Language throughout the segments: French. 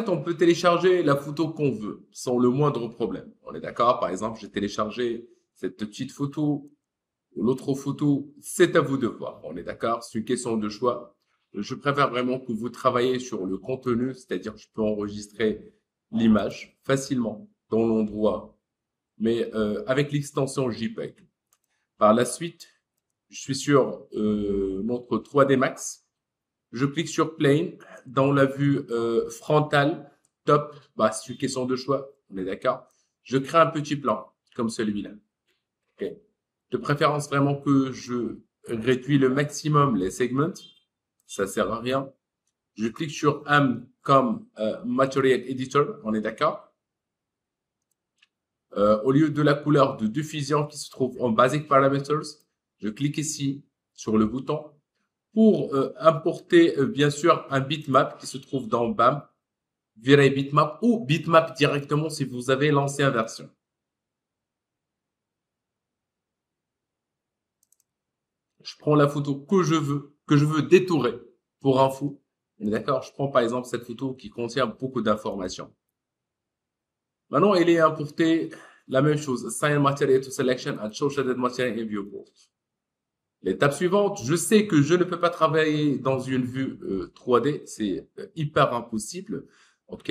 on peut télécharger la photo qu'on veut sans le moindre problème. On est d'accord? Par exemple, j'ai téléchargé cette petite photo ou l'autre photo. C'est à vous de voir. On est d'accord? C'est une question de choix. Je préfère vraiment que vous travaillez sur le contenu, c'est-à-dire que je peux enregistrer l'image facilement dans l'endroit, mais avec l'extension JPEG. Par la suite, je suis sur notre 3D Max. Je clique sur Plane dans la vue frontale, top. Bah, c'est une question de choix, on est d'accord. Je crée un petit plan comme celui-là. Ok. De préférence vraiment que je réduis le maximum les segments. Ça sert à rien. Je clique sur AM comme Material Editor, on est d'accord. Au lieu de la couleur de diffusion qui se trouve en Basic Parameters, je clique ici sur le bouton pour importer bien sûr un bitmap qui se trouve dans BAM, virer bitmap ou bitmap directement si vous avez l'ancienne version. Je prends la photo que je veux détourer pour info. D'accord? Je prends par exemple cette photo qui contient beaucoup d'informations. Maintenant, il est importé la même chose. Assign material to selection and show shaded material in viewport. L'étape suivante, je sais que je ne peux pas travailler dans une vue 3D, c'est hyper impossible. Ok,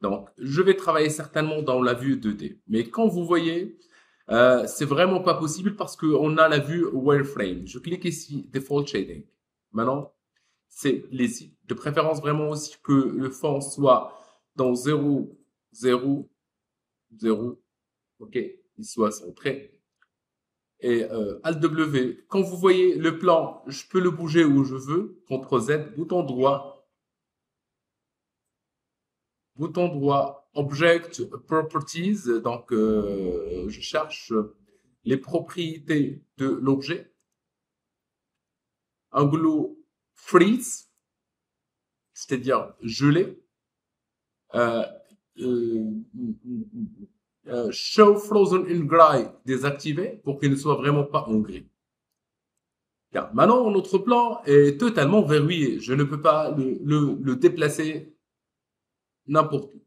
donc je vais travailler certainement dans la vue 2D. Mais quand vous voyez, c'est vraiment pas possible parce qu'on a la vue wireframe. Je clique ici, default shading. Maintenant, c'est lazy. De préférence vraiment aussi que le fond soit dans 0, 0, 0. Ok, il soit centré. Et Alt W. Quand vous voyez le plan, je peux le bouger où je veux. CTRL Z, bouton droit, Object Properties. Donc, je cherche les propriétés de l'objet. Anglo Freeze, c'est-à-dire gelé. Euh, euh, Show Frozen in Gray désactivé pour qu'il ne soit vraiment pas en gris. Car maintenant, notre plan est totalement verrouillé. Je ne peux pas le déplacer n'importe où.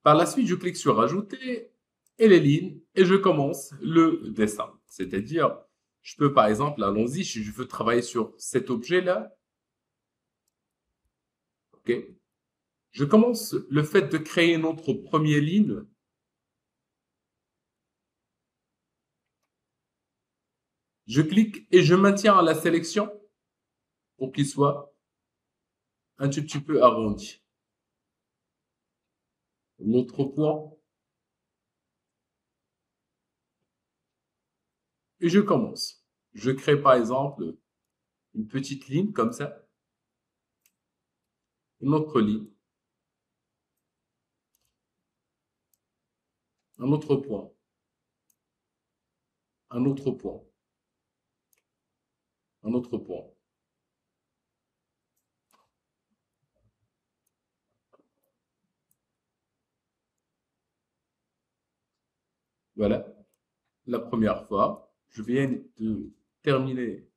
Par la suite, je clique sur Ajouter et les lignes et je commence le dessin. C'est-à-dire, je peux par exemple, allons-y, si je veux travailler sur cet objet-là, ok, je commence le fait de créer notre première ligne. Je clique et je maintiens la sélection pour qu'il soit un tout petit peu arrondi. L'autre point, et je commence. Je crée par exemple une petite ligne comme ça, une autre ligne, un autre point, un autre point, un autre point. Voilà, la première fois, je viens de terminer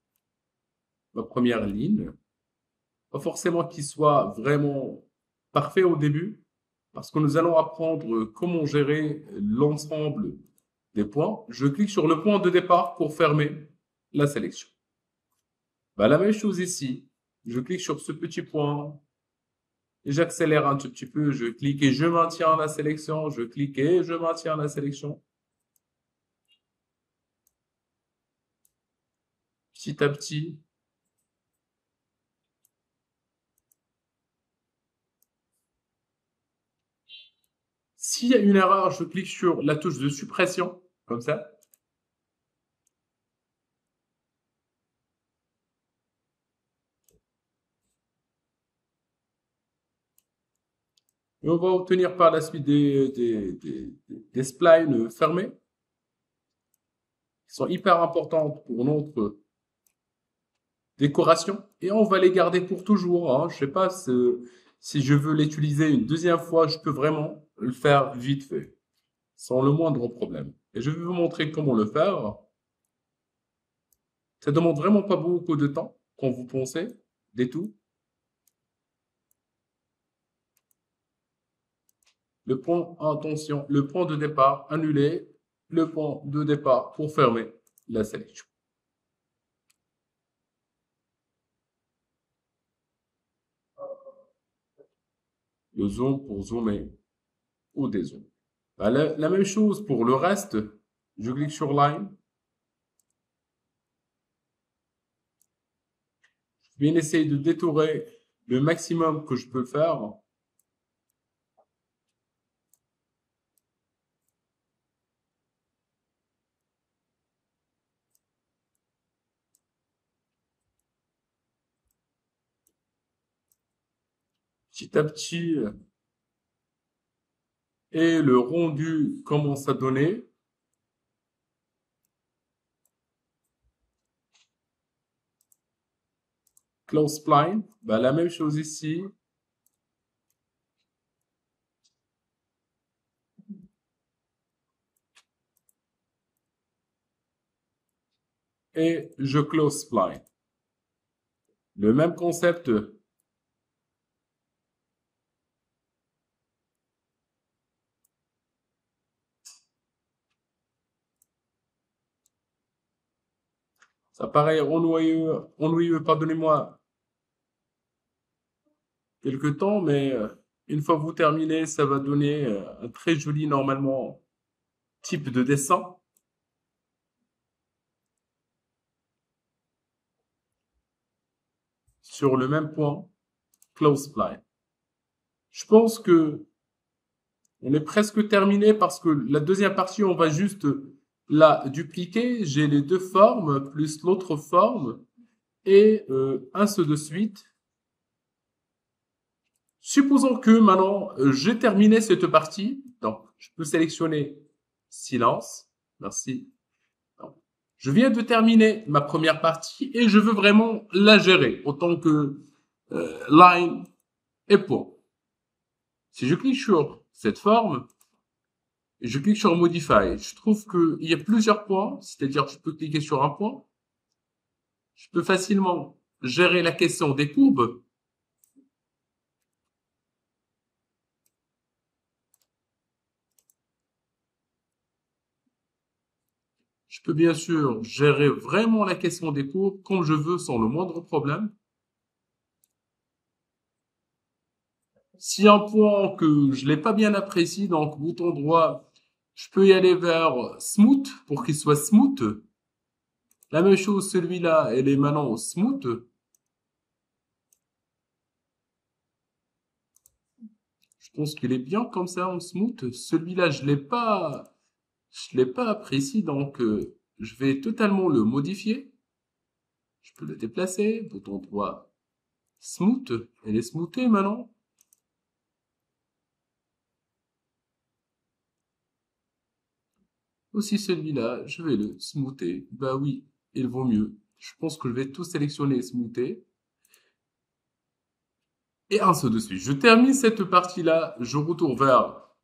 ma première ligne. Pas forcément qu'il soit vraiment parfait au début, parce que nous allons apprendre comment gérer l'ensemble des points. Je clique sur le point de départ pour fermer la sélection. Bah, la même chose ici. Je clique sur ce petit point et j'accélère un tout petit peu. Je clique et je maintiens la sélection. Je clique et je maintiens la sélection. Petit à petit. S'il y a une erreur, je clique sur la touche de suppression, comme ça. Et on va obtenir par la suite des splines fermés, qui sont hyper importantes pour notre décoration. Et on va les garder pour toujours. Hein. Je sais pas si je veux l'utiliser une deuxième fois, je peux vraiment le faire vite fait, sans le moindre problème. Et je vais vous montrer comment le faire. Ça demande vraiment pas beaucoup de temps, quand vous pensez, des tout. le point, attention, le point de départ annulé, le point de départ pour fermer la sélection. Le zoom pour zoomer ou dézoomer. Bah, la même chose pour le reste. Je clique sur Line. Je vais essayer de détourer le maximum que je peux faire. Petit à petit, et le rendu commence à donner. Close spline, bah, la même chose ici. Et je close spline. Le même concept. Ça paraît ennuyeux, pardonnez-moi, quelque temps, mais une fois que vous terminez, ça va donner un très joli, normalement, type de dessin. Sur le même point, close spline. Je pense que on est presque terminé parce que la deuxième partie, on va juste la dupliquer. J'ai les deux formes plus l'autre forme et ainsi de suite. Supposons que maintenant j'ai terminé cette partie. Donc, je peux sélectionner silence. Merci. Donc, je viens de terminer ma première partie et je veux vraiment la gérer autant que line et point. Si je clique sur cette forme, et je clique sur Modify, je trouve qu'il y a plusieurs points, c'est-à-dire je peux cliquer sur un point, je peux facilement gérer la question des courbes. Je peux bien sûr gérer vraiment la question des courbes comme je veux sans le moindre problème. Si un point que je l'ai pas bien apprécié, donc bouton droit, je peux y aller vers Smooth pour qu'il soit smooth. La même chose, celui-là, elle est maintenant smooth. Je pense qu'il est bien comme ça en smooth. Celui-là, je l'ai pas apprécié, donc je vais totalement le modifier. Je peux le déplacer, bouton droit, smooth. Elle est smoothée maintenant. Aussi celui-là, je vais le smoother. Bah oui, il vaut mieux. Je pense que je vais tout sélectionner et smoother. Et ainsi de suite. Je termine cette partie-là, je retourne vers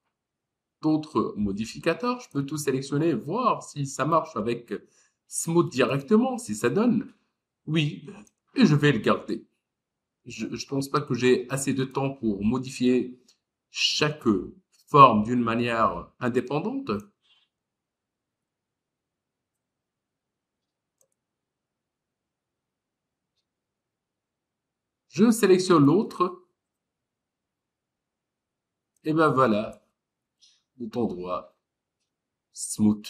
d'autres modificateurs. Je peux tout sélectionner, voir si ça marche avec Smooth directement, si ça donne. Oui, et je vais le garder. Je ne pense pas que j'ai assez de temps pour modifier chaque forme d'une manière indépendante. Je sélectionne l'autre. Et ben voilà, bouton droit, smooth.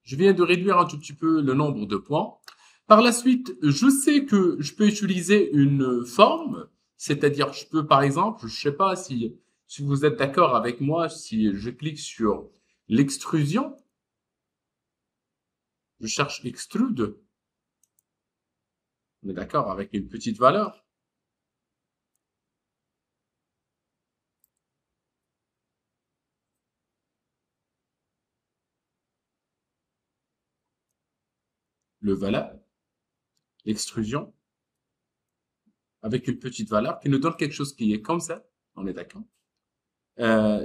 Je viens de réduire un tout petit peu le nombre de points. Par la suite, je sais que je peux utiliser une forme, c'est-à-dire je peux par exemple, je sais pas si vous êtes d'accord avec moi, si je clique sur l'extrusion, je cherche extrude, on est d'accord avec une petite valeur. Le valeur, l'extrusion, avec une petite valeur qui nous donne quelque chose qui est comme ça, on est d'accord.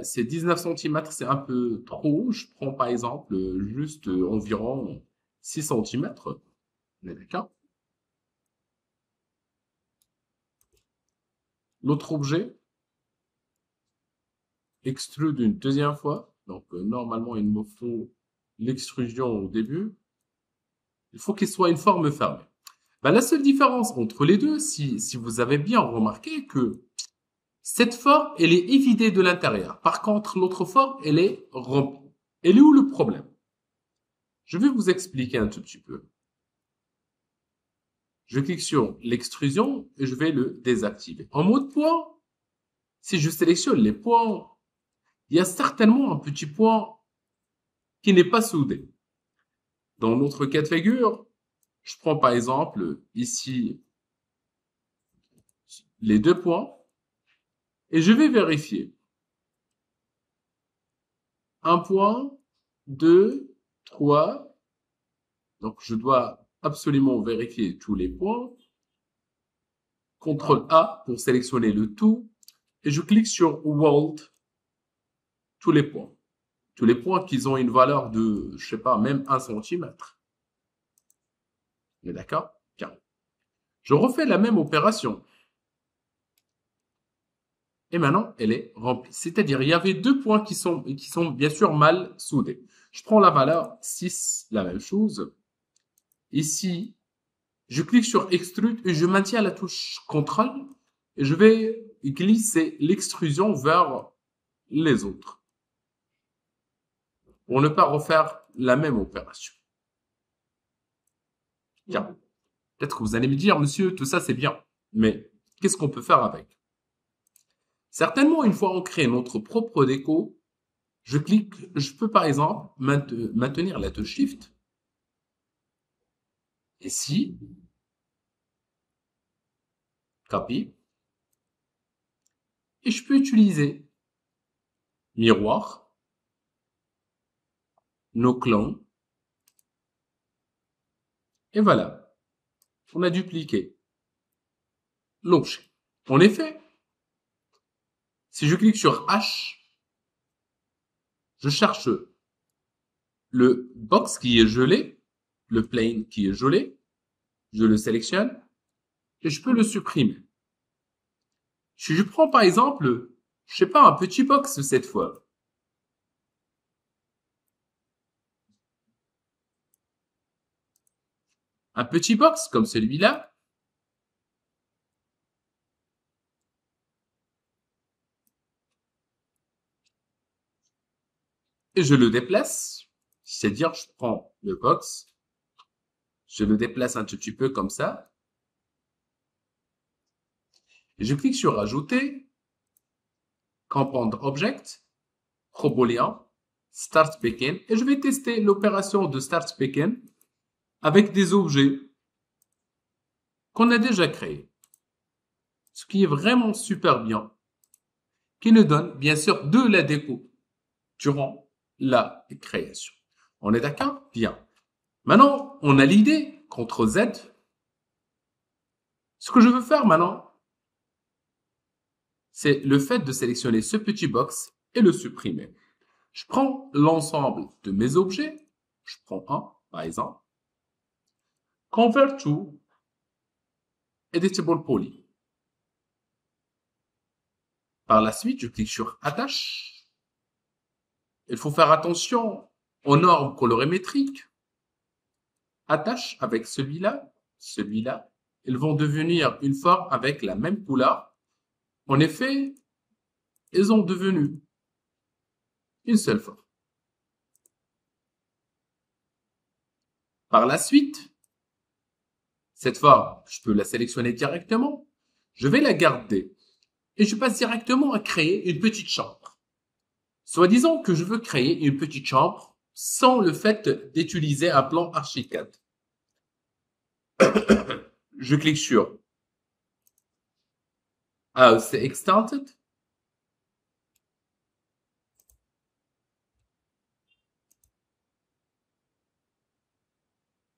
C'est 19 centimètres, c'est un peu trop. Je prends par exemple juste environ 6 centimètres. On est d'accord. L'autre objet, extrude une deuxième fois. Donc, normalement, il me faut l'extrusion au début. Il faut qu'il soit une forme fermée. Ben, la seule différence entre les deux, si vous avez bien remarqué que cette forme, elle est évidée de l'intérieur. Par contre, l'autre forme, elle est remplie. Elle est où le problème? Je vais vous expliquer un tout petit peu. Je clique sur l'extrusion et je vais le désactiver. En mode point, si je sélectionne les points, il y a certainement un petit point qui n'est pas soudé. Dans notre cas de figure, je prends par exemple ici les deux points et je vais vérifier. Un point, deux, trois. Donc, je dois absolument vérifier tous les points. CTRL A pour sélectionner le tout. Et je clique sur World, tous les points. Tous les points qui ont une valeur de, je sais pas, même 1 centimètre. On est d'accord? Bien. Je refais la même opération. Et maintenant, elle est remplie. C'est-à-dire, il y avait deux points qui sont bien sûr mal soudés. Je prends la valeur 6, la même chose. Ici, je clique sur Extrude et je maintiens la touche CTRL et je vais glisser l'extrusion vers les autres pour ne pas refaire la même opération. Bien. Peut-être que vous allez me dire, monsieur, tout ça c'est bien, mais qu'est-ce qu'on peut faire avec? Certainement, une fois on crée notre propre déco, je peux par exemple maintenir la touche Shift. Ici, copie. Et je peux utiliser miroir, nos clones. Et voilà. On a dupliqué l'objet. En effet, si je clique sur H, je cherche le box qui est gelé, le plane qui est gelé, je le sélectionne et je peux le supprimer. Si je prends par exemple, je sais pas, un petit box cette fois. Un petit box comme celui-là. Et je le déplace. C'est-à-dire, je prends le box, je le déplace un tout petit peu comme ça. Et je clique sur Ajouter, Compound Object, Boolean, Start Beacon. Et je vais tester l'opération de Start Beacon avec des objets qu'on a déjà créés. Ce qui est vraiment super bien, qui nous donne bien sûr de la déco durant la création. On est d'accord? Bien. Maintenant, on a l'idée, CTRL Z. Ce que je veux faire maintenant, c'est le fait de sélectionner ce petit box et le supprimer. Je prends l'ensemble de mes objets. Je prends un, par exemple. Convert to Editable Poly. Par la suite, je clique sur Attache. Il faut faire attention aux normes colorimétriques. Attache avec celui-là, celui-là. Ils vont devenir une forme avec la même couleur. En effet, ils ont devenu une seule forme. Par la suite, cette forme, je peux la sélectionner directement. Je vais la garder et je passe directement à créer une petite chambre. Soit disant que je veux créer une petite chambre sans le fait d'utiliser un plan Archicad. Je clique sur AEC Extended.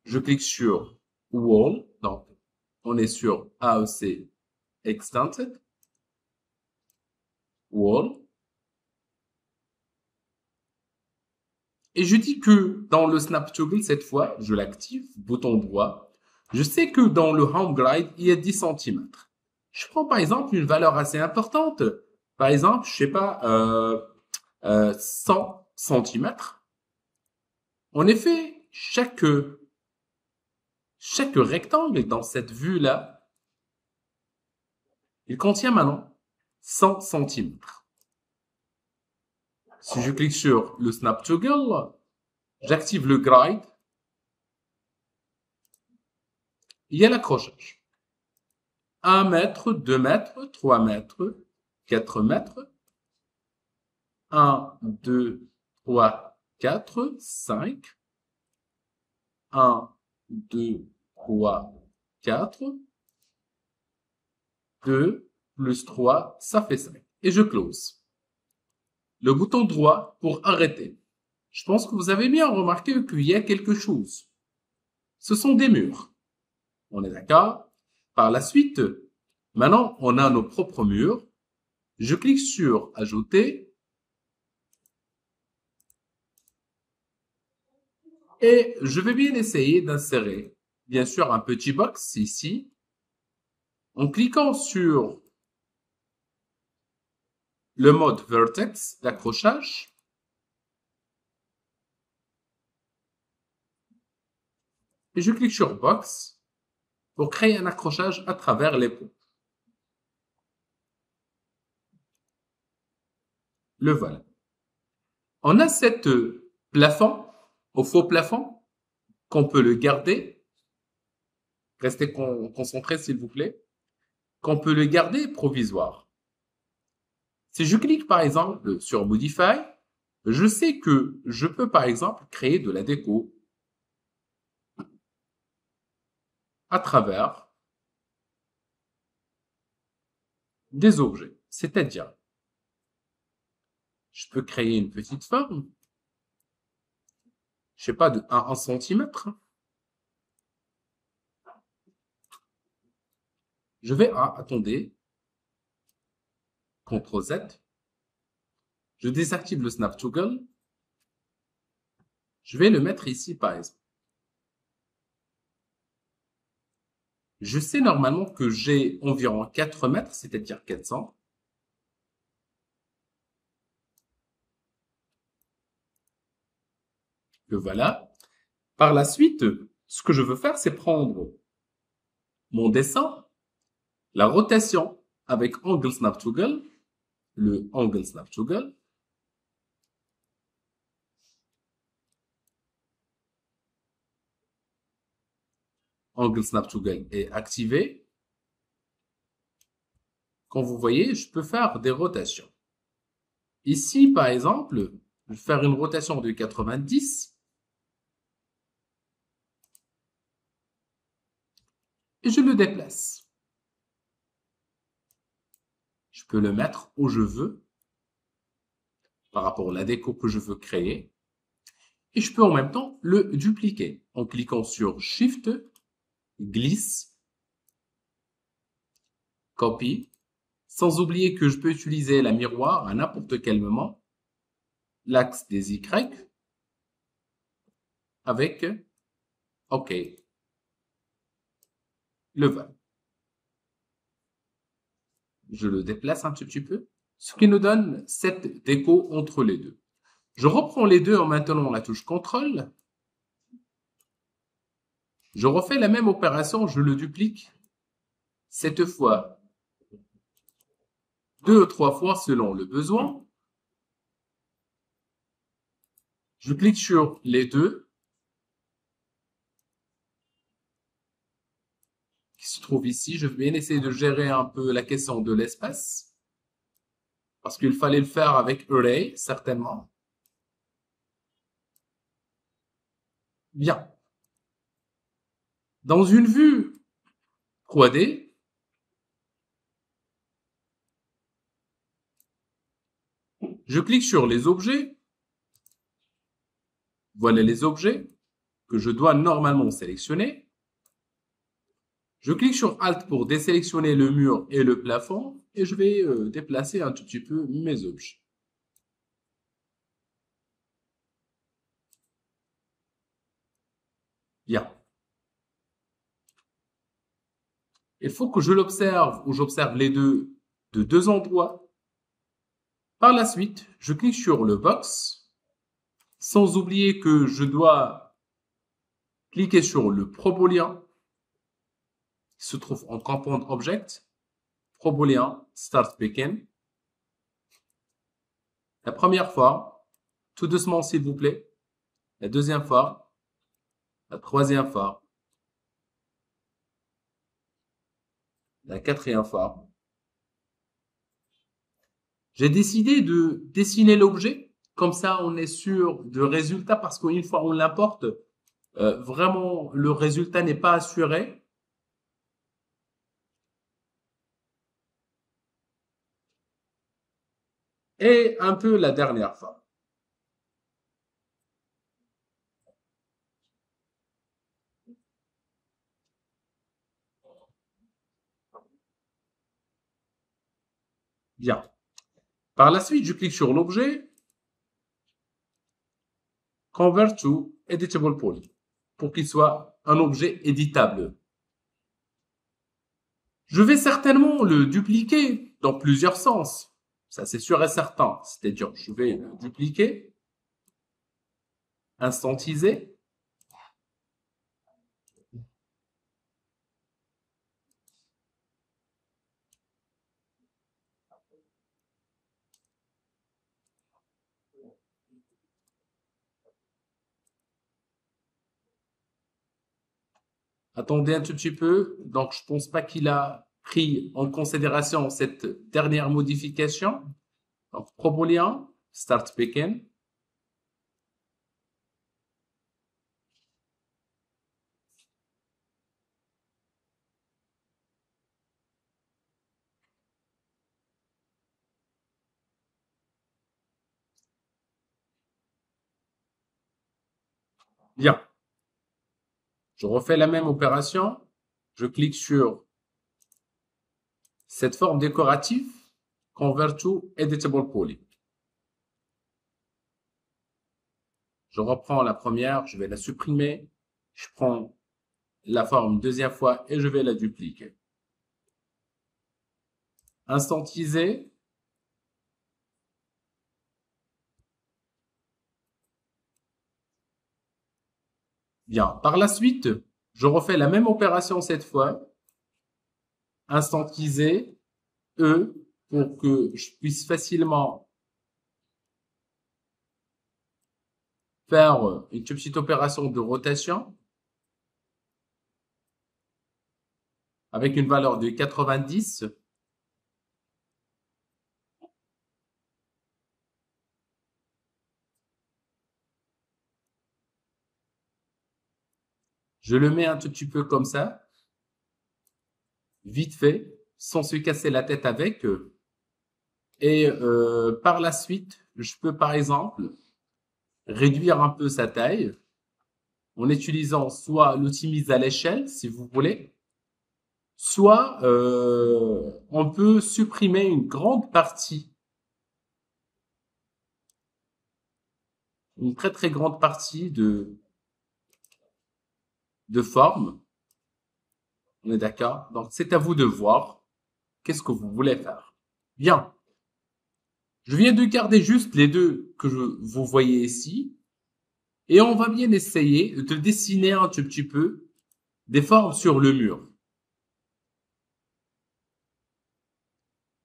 Je clique sur Wall. Donc, on est sur AEC Extended. Wall. Et je dis que dans le Snap Toggle, cette fois, je l'active, bouton droit. Je sais que dans le Home Glide, il y a 10 cm. Je prends par exemple une valeur assez importante. Par exemple, je sais pas, 100 centimètres. En effet, chaque rectangle dans cette vue-là, il contient maintenant 100 centimètres. Si je clique sur le Snap Toggle, j'active le Guide. Il y a l'accrochage. 1 mètre, 2 mètres, 3 mètres, 4 mètres. 1, 2, 3, 4, 5. 1, 2, 3, 4. 2 plus 3, ça fait 5. Et je close. Le bouton droit pour arrêter. Je pense que vous avez bien remarqué qu'il y a quelque chose. Ce sont des murs. On est d'accord? Par la suite, maintenant, on a nos propres murs. Je clique sur Ajouter. Et je vais bien essayer d'insérer, bien sûr, un petit box ici. En cliquant sur le mode Vertex d'accrochage. Et je clique sur Box pour créer un accrochage à travers les pots. Le voilà. On a cette plafond, au faux plafond, qu'on peut le garder. Restez concentrés s'il vous plaît. Qu'on peut le garder provisoire. Si je clique par exemple sur Modify, je sais que je peux par exemple créer de la déco à travers des objets. C'est-à-dire, je peux créer une petite forme, je sais pas, de 1 centimètre. Je vais attendez, CTRL Z. Je désactive le Snap Toggle. Je vais le mettre ici, par exemple. Je sais normalement que j'ai environ 4 mètres, c'est-à-dire 400. Le voilà. Par la suite, ce que je veux faire, c'est prendre mon dessin, la rotation avec Angle Snap Toggle, le Angle Snap Toggle. Angle Snap Toggle est activé. Comme vous voyez, je peux faire des rotations. Ici, par exemple, je vais faire une rotation de 90. Et je le déplace. Je peux le mettre où je veux, par rapport à la déco que je veux créer. Et je peux en même temps le dupliquer en cliquant sur Shift, glisse, copie, sans oublier que je peux utiliser la miroir à n'importe quel moment, l'axe des Y, avec OK. Le voilà. Je le déplace un tout petit peu, ce qui nous donne cette déco entre les deux. Je reprends les deux en maintenant la touche CTRL. Je refais la même opération, je le duplique. Cette fois, 2 ou 3 fois selon le besoin. Je clique sur les deux qui se trouvent ici. Je vais bien essayer de gérer un peu la question de l'espace. Parce qu'il fallait le faire avec Array, certainement. Bien. Dans une vue 3D, je clique sur les objets. Voilà les objets que je dois normalement sélectionner. Je clique sur Alt pour désélectionner le mur et le plafond et je vais déplacer un tout petit peu mes objets. Bien. Il faut que je l'observe ou j'observe les deux de deux endroits. Par la suite, je clique sur le box, sans oublier que je dois cliquer sur le ProBoolean, qui se trouve en Compound Object, ProBoolean Start Begin. La première fois, tout doucement s'il vous plaît. La deuxième fois, la troisième fois, la quatrième fois. J'ai décidé de dessiner l'objet, comme ça on est sûr de résultat, parce qu'une fois on l'importe, vraiment le résultat n'est pas assuré. Et un peu la dernière fois. Bien. Par la suite, je clique sur l'objet Convert to Editable Poly pour qu'il soit un objet éditable. Je vais certainement le dupliquer dans plusieurs sens. Ça, c'est sûr et certain. C'est-à-dire, je vais le dupliquer, instantiser, attendez un tout petit peu. Donc, je pense pas qu'il a pris en considération cette dernière modification. Donc, ProBoolean, Start Begin. Bien. Je refais la même opération. Je clique sur cette forme décorative, Convert to Editable Poly. Je reprends la première, je vais la supprimer. Je prends la forme deuxième fois et je vais la dupliquer. Instantiser. Bien. Par la suite, je refais la même opération cette fois. Instantiser E pour que je puisse facilement faire une petite opération de rotation avec une valeur de 90. Je le mets un tout petit peu comme ça, vite fait, sans se casser la tête avec. Et par la suite, je peux par exemple réduire un peu sa taille en utilisant soit l'outil mise à l'échelle, si vous voulez, soit on peut supprimer une grande partie, une très très grande partie de forme. On est d'accord? Donc c'est à vous de voir qu'est-ce que vous voulez faire. Bien. Je viens de garder juste les deux que vous voyez ici. Et on va bien essayer de dessiner un tout petit peu des formes sur le mur.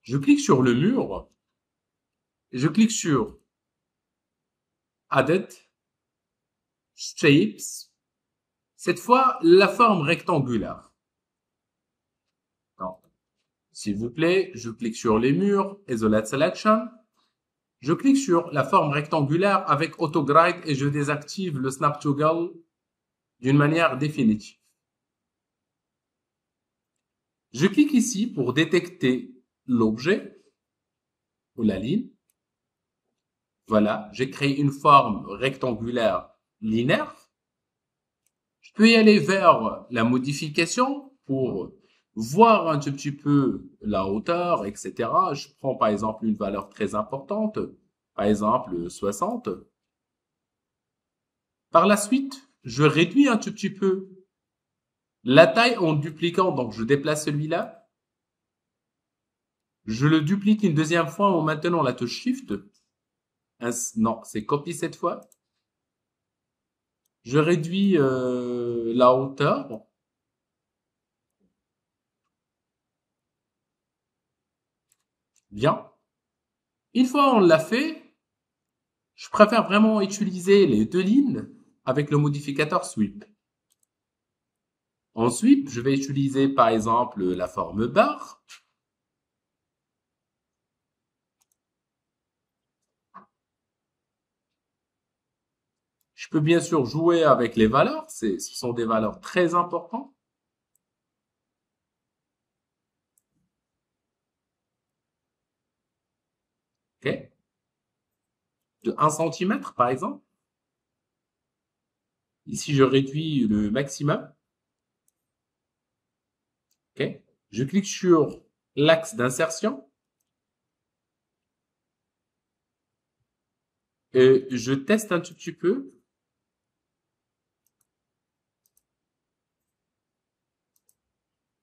Je clique sur le mur. Et je clique sur Added, Shapes. Cette fois, la forme rectangulaire. S'il vous plaît, je clique sur les murs, Isolate Selection. Je clique sur la forme rectangulaire avec AutoGride et je désactive le Snap Toggle d'une manière définitive. Je clique ici pour détecter l'objet ou la ligne. Voilà, j'ai créé une forme rectangulaire linéaire. Je peux y aller vers la modification pour voir un tout petit peu la hauteur, etc. Je prends par exemple une valeur très importante, par exemple 60. Par la suite, je réduis un tout petit peu la taille en dupliquant, donc je déplace celui-là. Je le duplique une deuxième fois en maintenant la touche Shift. Non, c'est copie cette fois. Je réduis la hauteur. Bien. Une fois on l'a fait, je préfère vraiment utiliser les deux lignes avec le modificateur sweep. En sweep, je vais utiliser par exemple la forme barre. Je peux bien sûr jouer avec les valeurs, ce sont des valeurs très importantes. Ok. De 1 cm par exemple. Ici, je réduis le maximum. Ok. Je clique sur l'axe d'insertion. Et je teste un tout petit peu.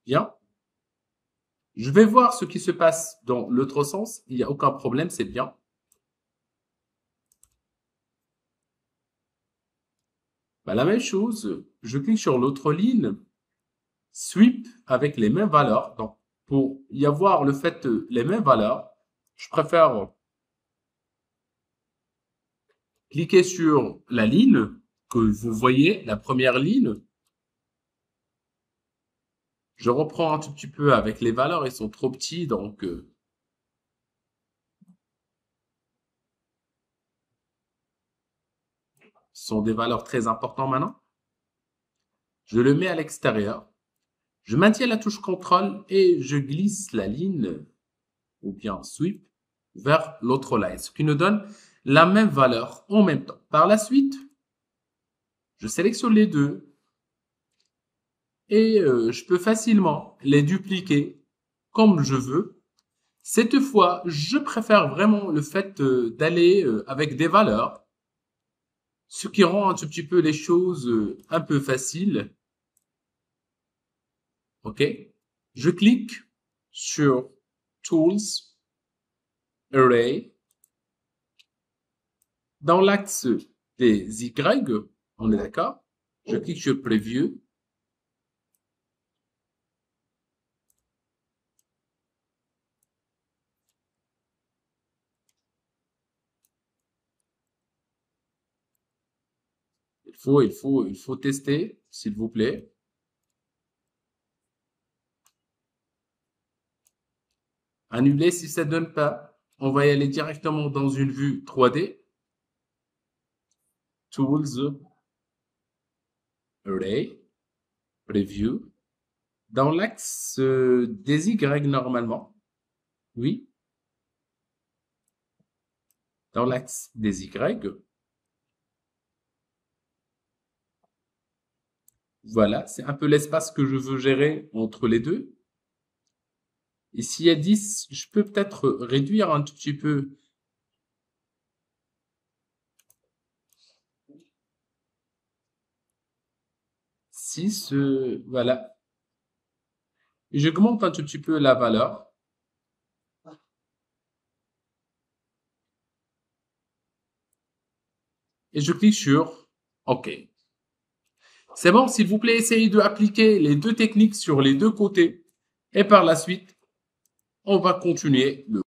Bien. Je vais voir ce qui se passe dans l'autre sens. Il n'y a aucun problème, c'est bien. Bah, la même chose, je clique sur l'autre ligne, sweep avec les mêmes valeurs. Donc, pour y avoir le fait les mêmes valeurs, je préfère cliquer sur la ligne que vous voyez, la première ligne. Je reprends un tout petit peu avec les valeurs, ils sont trop petits, donc ce sont des valeurs très importantes maintenant. Je le mets à l'extérieur. Je maintiens la touche CTRL et je glisse la ligne, ou bien sweep, vers l'autre line, ce qui nous donne la même valeur en même temps. Par la suite, je sélectionne les deux et je peux facilement les dupliquer comme je veux. Cette fois, je préfère vraiment le fait d'aller avec des valeurs, ce qui rend un tout petit peu les choses un peu faciles. OK? Je clique sur Tools, Array. Dans l'axe des Y, on est d'accord? Je clique sur Preview. Il faut tester, s'il vous plaît. Annuler si ça ne donne pas. On va y aller directement dans une vue 3D. Tools, Array, Preview. Dans l'axe des Y normalement. Oui. Dans l'axe des Y. Voilà, c'est un peu l'espace que je veux gérer entre les deux. Ici, il y a 10, je peux peut-être réduire un tout petit peu. 6, voilà. Et j'augmente un tout petit peu la valeur. Et je clique sur OK. C'est bon, s'il vous plaît, essayez de appliquer les deux techniques sur les deux côtés. Et par la suite, on va continuer le